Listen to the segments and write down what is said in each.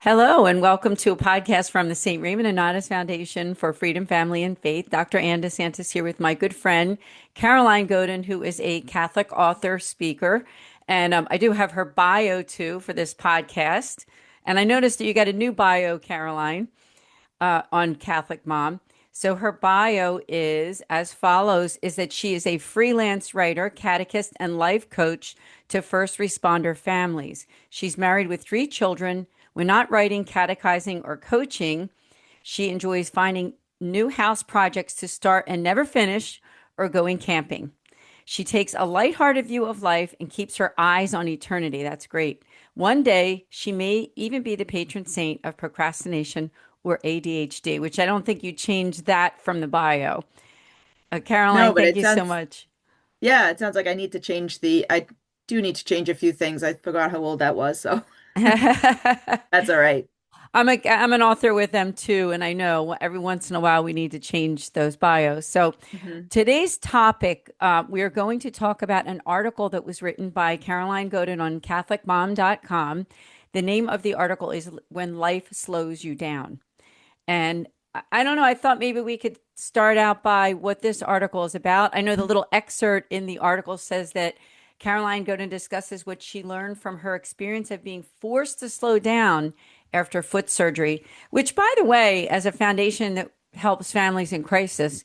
Hello, and welcome to a podcast from the St. Raymond Nonnatus Foundation for Freedom, Family, and Faith. Dr. Ann DeSantis here with my good friend, Caroline Godin, who is a Catholic author, speaker. And I do have her bio too for this podcast. And I noticed that you got a new bio, Caroline, on Catholic Mom. So her bio is as follows, is that she is a freelance writer, catechist, and life coach to first responder families. She's married with 3 children. When not writing, catechizing, or coaching, she enjoys finding new house projects to start and never finish, or going camping. She takes a lighthearted view of life and keeps her eyes on eternity. That's great. One day, she may even be the patron saint of procrastination or ADHD, which I don't think you changed that from the bio. Caroline, No, but thank you so much. it sounds like I do need to change a few things. I forgot how old that was, so that's all right. I'm an author with them too, and I know every once in a while we need to change those bios. So hmm today's topic, we are going to talk about an article that was written by Caroline Godin on CatholicMom.com. The name of the article is "When Life Slows You Down," and I don't know. I thought maybe we could start out by what this article is about. I know the little excerpt in the article says that Caroline Godin discusses what she learned from her experience of being forced to slow down after foot surgery, which, by the way, as a foundation that helps families in crisis,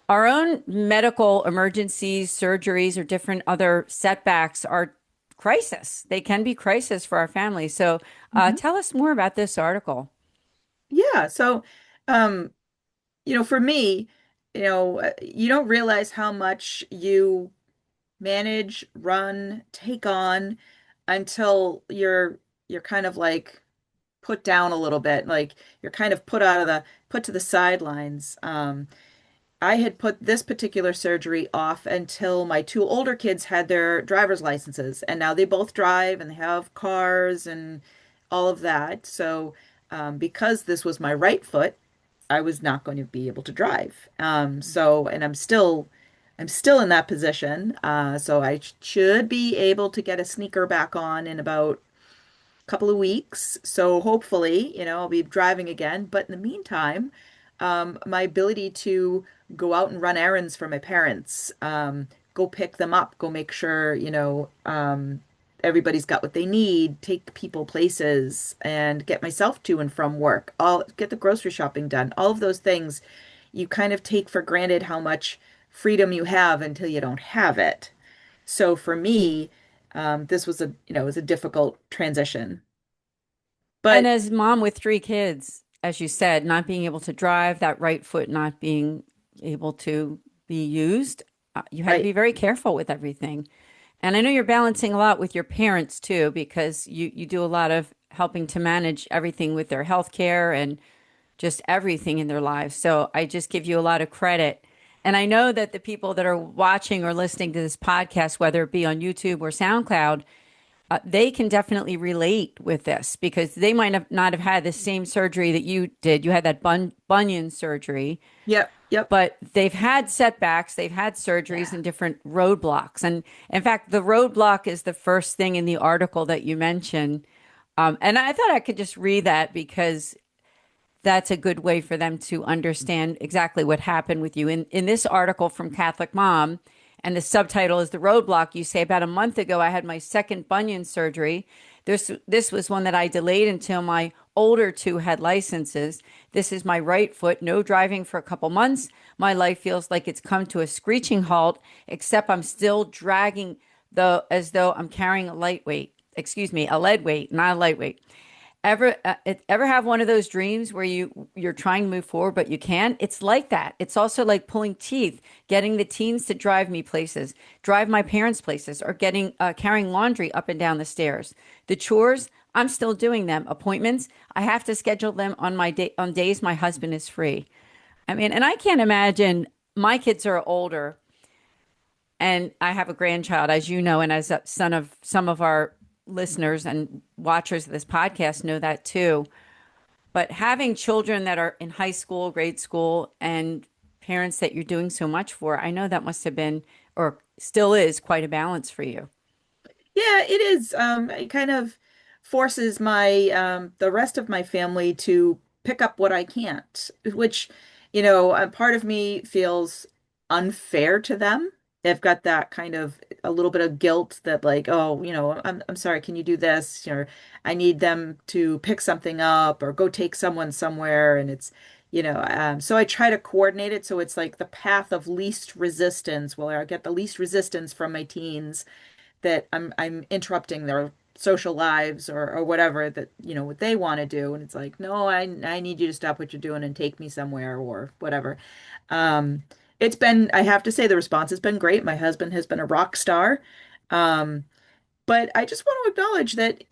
our own medical emergencies, surgeries, or different other setbacks are crisis. They can be crisis for our families. So hmm tell us more about this article. Yeah, so um, for me, you don't realize how much you manage, run, take on until you're kind of like put down a little bit, like you're kind of put to the sidelines. I had put this particular surgery off until my 2 older kids had their driver's licenses, and now they both drive and they have cars and all of that. So, because this was my right foot, I was not going to be able to drive. And I'm still in that position. So I should be able to get a sneaker back on in about couple of weeks. So hopefully, I'll be driving again. But in the meantime, my ability to go out and run errands for my parents, go pick them up, go make sure, everybody's got what they need, take people places, and get myself to and from work, all get the grocery shopping done, all of those things you kind of take for granted how much freedom you have until you don't have it. So for me, this was it was a difficult transition. And But as mom with 3 kids, as you said, not being able to drive, that right foot not being able to be used, you had to right, be very careful with everything. And I know you're balancing a lot with your parents too, because you do a lot of helping to manage everything with their health care and just everything in their lives. So I just give you a lot of credit. And I know that the people that are watching or listening to this podcast, whether it be on YouTube or SoundCloud, they can definitely relate with this because they might have not have had the same surgery that you did. You had that bunion surgery, yep, yep, but they've had setbacks, they've had surgeries yeah. and different roadblocks. And in fact, the roadblock is the first thing in the article that you mentioned. And I thought I could just read that because that's a good way for them to understand exactly what happened with you. In this article from Catholic Mom, and the subtitle is The Roadblock, you say, about a month ago, I had my second bunion surgery. This was one that I delayed until my older 2 had licenses. This is my right foot, no driving for a couple months. My life feels like it's come to a screeching halt, except I'm still dragging as though I'm carrying a lightweight, excuse me, a lead weight, not a lightweight. Ever have one of those dreams where you're trying to move forward but you can't? It's like that. It's also like pulling teeth, getting the teens to drive me places, drive my parents places, or getting carrying laundry up and down the stairs. The chores, I'm still doing them. Appointments, I have to schedule them on my day on days my husband is free. I mean, and I can't imagine my kids are older and I have a grandchild, as you know, and as a son of some of our listeners and watchers of this podcast know that too. But having children that are in high school, grade school, and parents that you're doing so much for, I know that must have been or still is quite a balance for you. Yeah, it is. I kind of forces my the rest of my family to pick up what I can't, which, part of me feels unfair to them. They've got that kind of a little bit of guilt that like, oh, I'm sorry, can you do this? Or I need them to pick something up or go take someone somewhere, and so I try to coordinate it so it's like the path of least resistance, where I get the least resistance from my teens that I'm interrupting their social lives or whatever that what they want to do, and it's like, no, I need you to stop what you're doing and take me somewhere or whatever. um it's been, I have to say, the response has been great. My husband has been a rock star. um but I just want to acknowledge that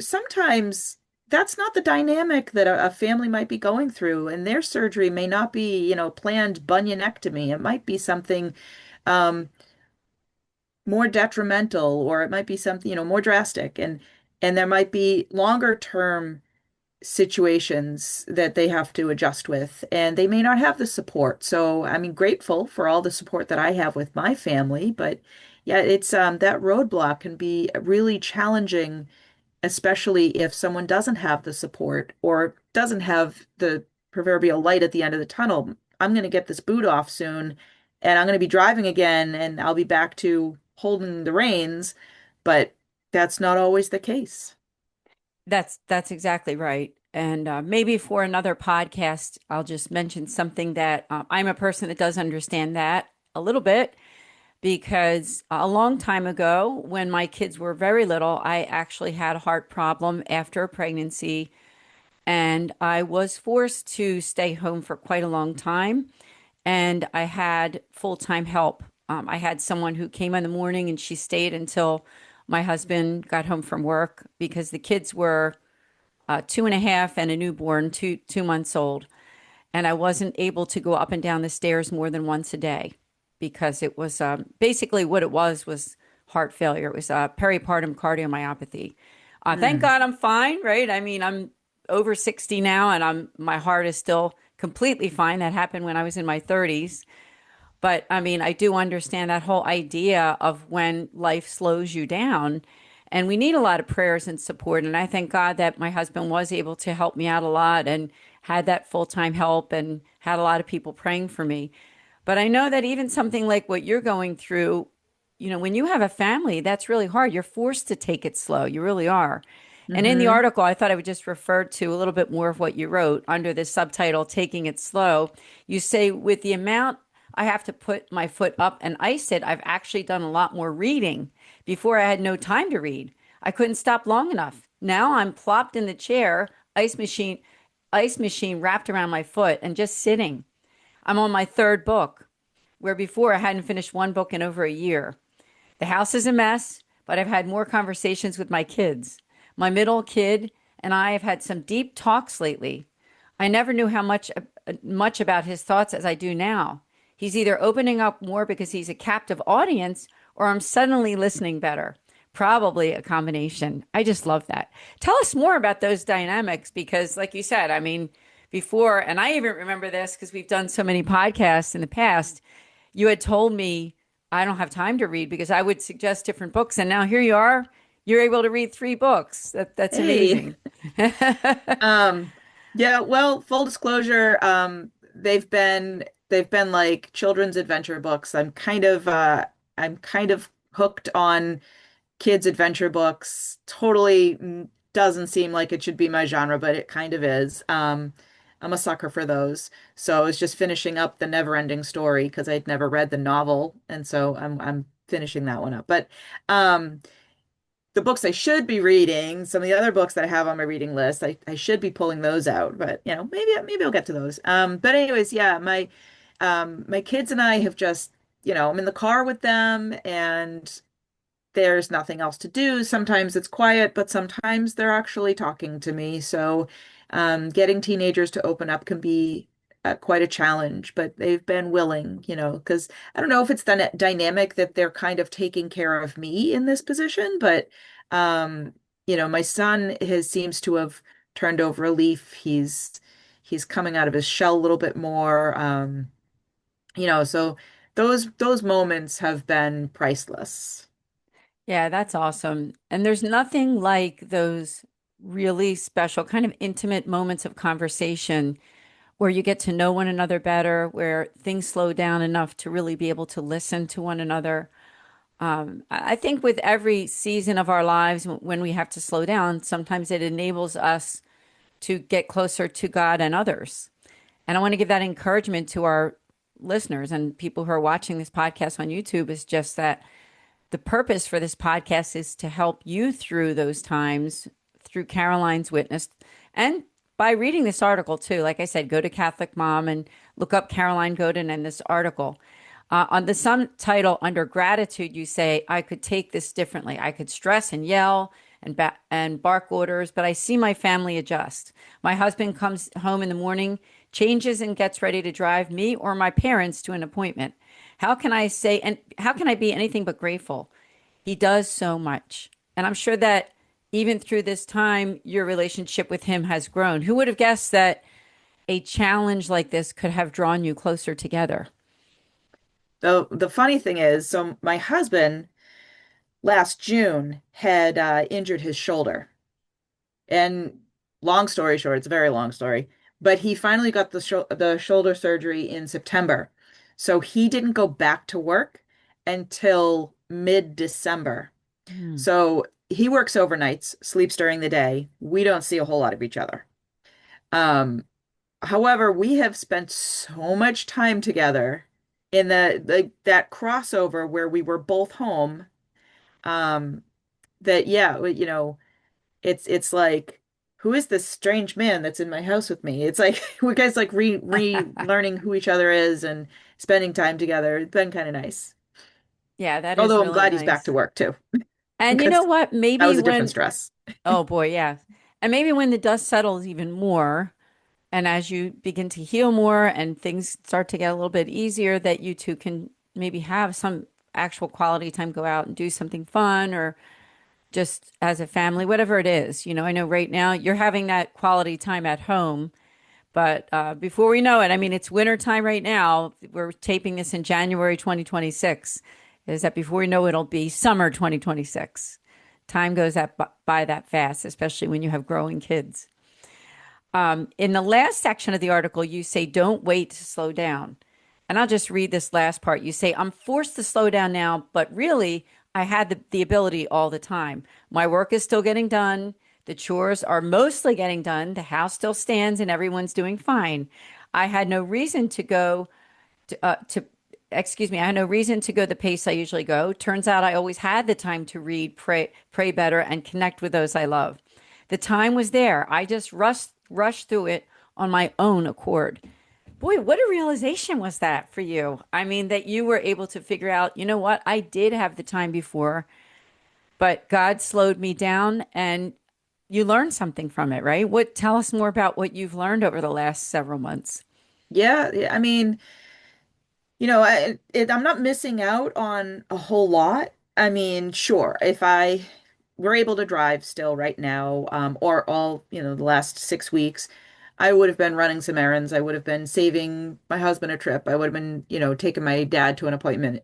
sometimes that's not the dynamic that a family might be going through, and their surgery may not be planned bunionectomy. It might be something um more detrimental, or it might be something, more drastic, and there might be longer term situations that they have to adjust with, and they may not have the support. So I mean, grateful for all the support that I have with my family, but yeah, it's that roadblock can be really challenging, especially if someone doesn't have the support or doesn't have the proverbial light at the end of the tunnel. I'm going to get this boot off soon, and I'm going to be driving again, and I'll be back to holding the reins, but that's not always the case. That's exactly right. And maybe for another podcast, I'll just mention something that I'm a person that does understand that a little bit because a long time ago, when my kids were very little, I actually had a heart problem after a pregnancy, and I was forced to stay home for quite a long time. And I had full-time help. I had someone who came in the morning and she stayed until my husband got home from work because the kids were 2.5 and a newborn, 2 months old. And I wasn't able to go up and down the stairs more than once a day because it was basically what it was heart failure. It was peripartum cardiomyopathy. Thank Mm. God I'm fine, right? I mean, I'm over 60 now and my heart is still completely fine. That happened when I was in my 30s. But I mean, I do understand that whole idea of when life slows you down. And we need a lot of prayers and support. And I thank God that my husband was able to help me out a lot and had that full-time help and had a lot of people praying for me. But I know that even something like what you're going through, when you have a family, that's really hard. You're forced to take it slow. You really are. And in the Hmm. article, I thought I would just refer to a little bit more of what you wrote under the subtitle, Taking It Slow. You say, with the amount I have to put my foot up and ice it, I've actually done a lot more reading. Before I had no time to read. I couldn't stop long enough. Now I'm plopped in the chair, ice machine wrapped around my foot and just sitting. I'm on my third book, where before I hadn't finished one book in over a year. The house is a mess, but I've had more conversations with my kids. My middle kid and I have had some deep talks lately. I never knew how much about his thoughts as I do now. He's either opening up more because he's a captive audience or I'm suddenly listening better. Probably a combination. I just love that. Tell us more about those dynamics because, like you said, I mean, before, and I even remember this because we've done so many podcasts in the past, you had told me I don't have time to read because I would suggest different books. And now here you are, you're able to read 3 books. That's Hey. amazing. Um, yeah, well, full disclosure, they've been like children's adventure books. I'm kind of hooked on kids adventure books. Totally doesn't seem like it should be my genre, but it kind of is. I'm a sucker for those. So I was just finishing up the Never-Ending Story because I'd never read the novel, and so I'm finishing that one up. But um the books I should be reading, some of the other books that I have on my reading list, I should be pulling those out, but maybe I'll get to those. But anyways, yeah, my kids and I have just, I'm in the car with them and there's nothing else to do. Sometimes it's quiet, but sometimes they're actually talking to me. So getting teenagers to open up can be quite a challenge, but they've been willing, because I don't know if it's the dynamic that they're kind of taking care of me in this position, but um, my son has seems to have turned over a leaf. He's coming out of his shell a little bit more. So those moments have been priceless. Yeah, that's awesome. And there's nothing like those really special, kind of intimate moments of conversation where you get to know one another better, where things slow down enough to really be able to listen to one another. I think with every season of our lives, when we have to slow down, sometimes it enables us to get closer to God and others. And I want to give that encouragement to our listeners and people who are watching this podcast on YouTube is just that the purpose for this podcast is to help you through those times through Caroline's witness and by reading this article too. Like I said, go to Catholic Mom and look up Caroline Godin and this article. On the subtitle under gratitude, you say, I could take this differently. I could stress and yell and bark orders, but I see my family adjust. My husband comes home in the morning, changes and gets ready to drive me or my parents to an appointment. How can I say, and how can I be anything but grateful? He does so much. And I'm sure that even through this time, your relationship with him has grown. Who would have guessed that a challenge like this could have drawn you closer together? The funny thing is, so my husband last June had injured his shoulder. And long story short, it's a very long story, but he finally got the shoulder surgery in September. So he didn't go back to work until mid-December. Hmm. So he works overnights, sleeps during the day. We don't see a whole lot of each other. Um, However, we have spent so much time together in that crossover where we were both home, um, that yeah, it's like, who is this strange man that's in my house with me? It's like we guys like relearning who each other is and spending time together. It's been kind of nice. Yeah, that is Although I'm really glad he's back to nice. work too, And you know because what? that Maybe was a different when, stress. oh boy, yeah. And maybe when the dust settles even more, and as you begin to heal more and things start to get a little bit easier, that you two can maybe have some actual quality time, go out and do something fun or just as a family, whatever it is. You know, I know right now you're having that quality time at home, but before we know it, I mean, it's winter time right now. We're taping this in January 2026. Is that before we know it, it'll be summer 2026. Time goes by that fast, especially when you have growing kids. In the last section of the article, you say, don't wait to slow down. And I'll just read this last part. You say, I'm forced to slow down now, but really, I had the ability all the time. My work is still getting done. The chores are mostly getting done. The house still stands and everyone's doing fine. I had no reason to go to excuse me, I had no reason to go the pace I usually go. Turns out I always had the time to read, pray better, and connect with those I love. The time was there. I just rushed through it on my own accord. Boy, what a realization was that for you? I mean, that you were able to figure out, you know what? I did have the time before, but God slowed me down and you learned something from it, right? What tell us more about what you've learned over the last several months. Yeah, yeah, I mean, I'm not missing out on a whole lot. I mean, sure, if I were able to drive still right now, or all, the last 6 weeks, I would have been running some errands. I would have been saving my husband a trip. I would have been, taking my dad to an appointment.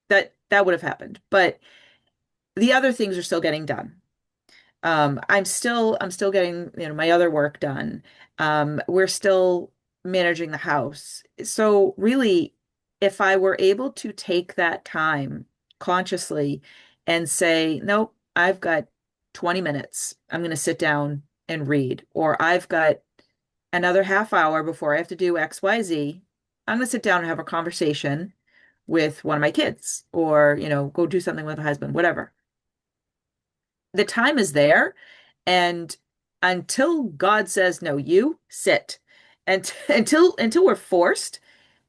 That would have happened. But the other things are still getting done. I'm still getting, my other work done. We're still managing the house. So really, if I were able to take that time consciously and say, nope, I've got 20 minutes. I'm going to sit down and read, or I've got another half hour before I have to do XYZ. I'm going to sit down and have a conversation with one of my kids, or, go do something with my husband, whatever. The time is there. And until God says, no, you sit. And until we're forced,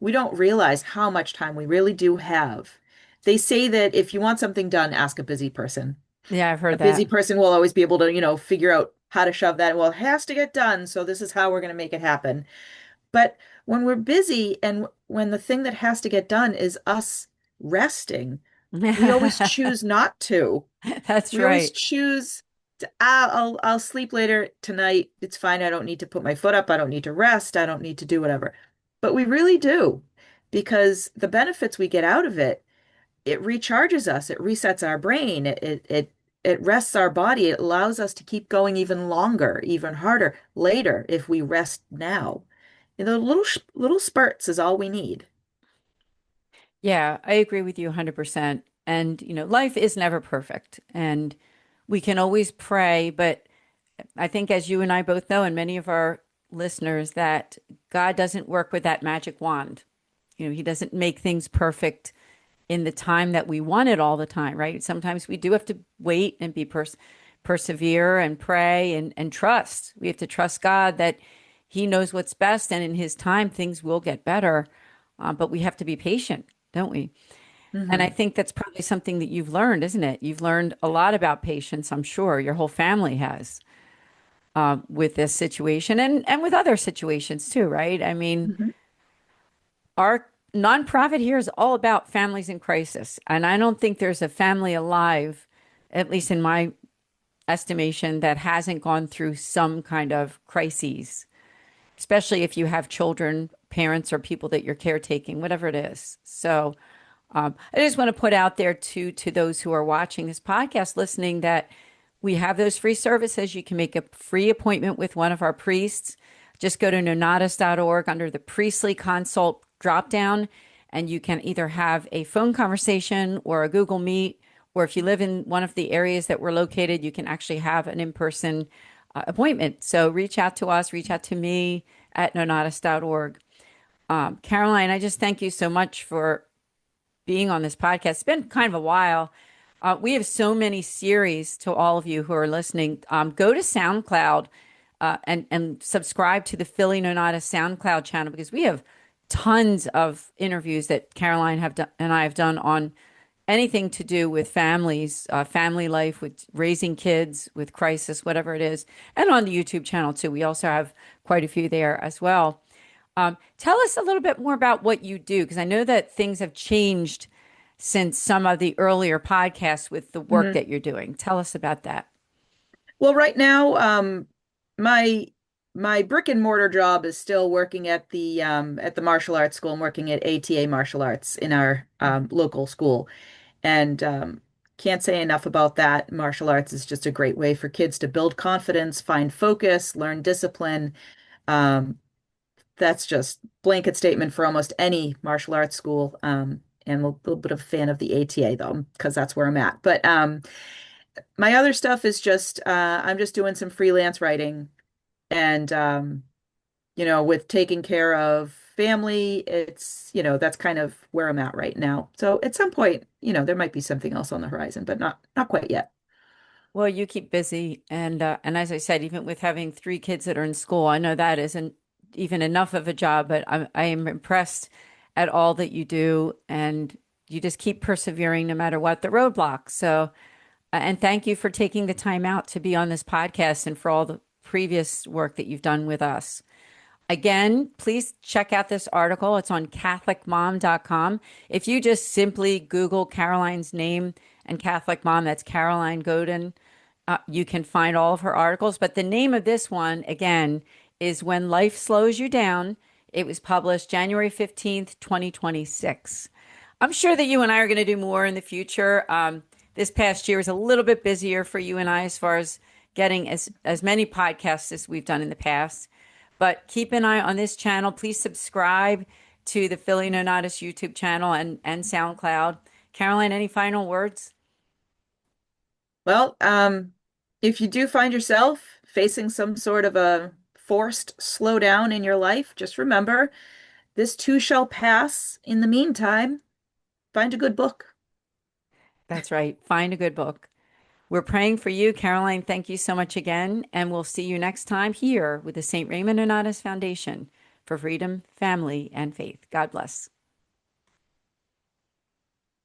we don't realize how much time we really do have. They say that if you want something done, ask a busy person. Yeah, I've A heard busy that. person will always be able to, figure out how to shove that. Well, it has to get done, so this is how we're going to make it happen. But when we're busy and when the thing that has to get done is us resting, we always choose not to. That's We always right. choose to, I'll sleep later tonight. It's fine. I don't need to put my foot up. I don't need to rest. I don't need to do whatever. But we really do, because the benefits we get out of it it recharges us. It resets our brain. It rests our body. It allows us to keep going even longer, even harder later if we rest now. The little spurts is all we need. Yeah, I agree with you 100%. And, life is never perfect. And we can always pray, but I think, as you and I both know, and many of our listeners, that God doesn't work with that magic wand. He doesn't make things perfect in the time that we want it all the time, right? Sometimes we do have to wait and persevere and pray and trust. We have to trust God that He knows what's best, and in His time, things will get better. But we have to be patient, don't we? And I Hmm. think that's probably something that you've learned, isn't it? You've learned a lot about patience, I'm sure. Your whole family has with this situation and with other situations too, right? I mean, Hmm. our nonprofit here is all about families in crisis. And I don't think there's a family alive, at least in my estimation, that hasn't gone through some kind of crises, especially if you have children, parents, or people that you're caretaking, whatever it is. So I just want to put out there to those who are watching this podcast, listening, that we have those free services. You can make a free appointment with one of our priests. Just go to nonatus.org under the priestly consult dropdown, and you can either have a phone conversation or a Google Meet, or if you live in one of the areas that we're located, you can actually have an in-person appointment. So reach out to us, reach out to me at nonatus.org. Caroline, I just thank you so much for being on this podcast. It's been kind of a while. We have so many series to all of you who are listening. Go to SoundCloud and subscribe to the Philly Nonnatus SoundCloud channel, because we have tons of interviews that Caroline have done and I have done on anything to do with families, family life, with raising kids, with crisis, whatever it is, and on the YouTube channel too. We also have quite a few there as well. Tell us a little bit more about what you do, because I know that things have changed since some of the earlier podcasts with the work Hmm. that you're doing. Tell us about that. Well, right now, my my brick and mortar job is still working at the martial arts school. I'm working at ATA Martial Arts in our local school, and can't say enough about that. Martial arts is just a great way for kids to build confidence, find focus, learn discipline. Um, that's just blanket statement for almost any martial arts school. And a little bit of a fan of the ATA though, because that's where I'm at. But my other stuff is just I'm just doing some freelance writing and with taking care of family, that's kind of where I'm at right now. So at some point, there might be something else on the horizon, but not quite yet. Well, you keep busy, and as I said, even with having three kids that are in school, I know that isn't even enough of a job. But I am impressed at all that you do, and you just keep persevering no matter what the roadblocks. So, and thank you for taking the time out to be on this podcast and for all the previous work that you've done with us. Again, please check out this article. It's on CatholicMom.com. If you just simply Google Caroline's name and Catholic Mom, that's Caroline Godin, you can find all of her articles. But the name of this one, again, is When Life Slows You Down. It was published January 15th, 2026. I'm sure that you and I are going to do more in the future. This past year was a little bit busier for you and I as far as getting as many podcasts as we've done in the past. But keep an eye on this channel. Please subscribe to the Philly Nonnatus YouTube channel and SoundCloud. Caroline, any final words? Well, if you do find yourself facing some sort of a forced slowdown in your life, just remember this too shall pass. In the meantime, find a good book. That's right. Find a good book. We're praying for you, Caroline. Thank you so much again. And we'll see you next time here with the St. Raymond Nonnatus Foundation for Freedom, Family, and Faith. God bless.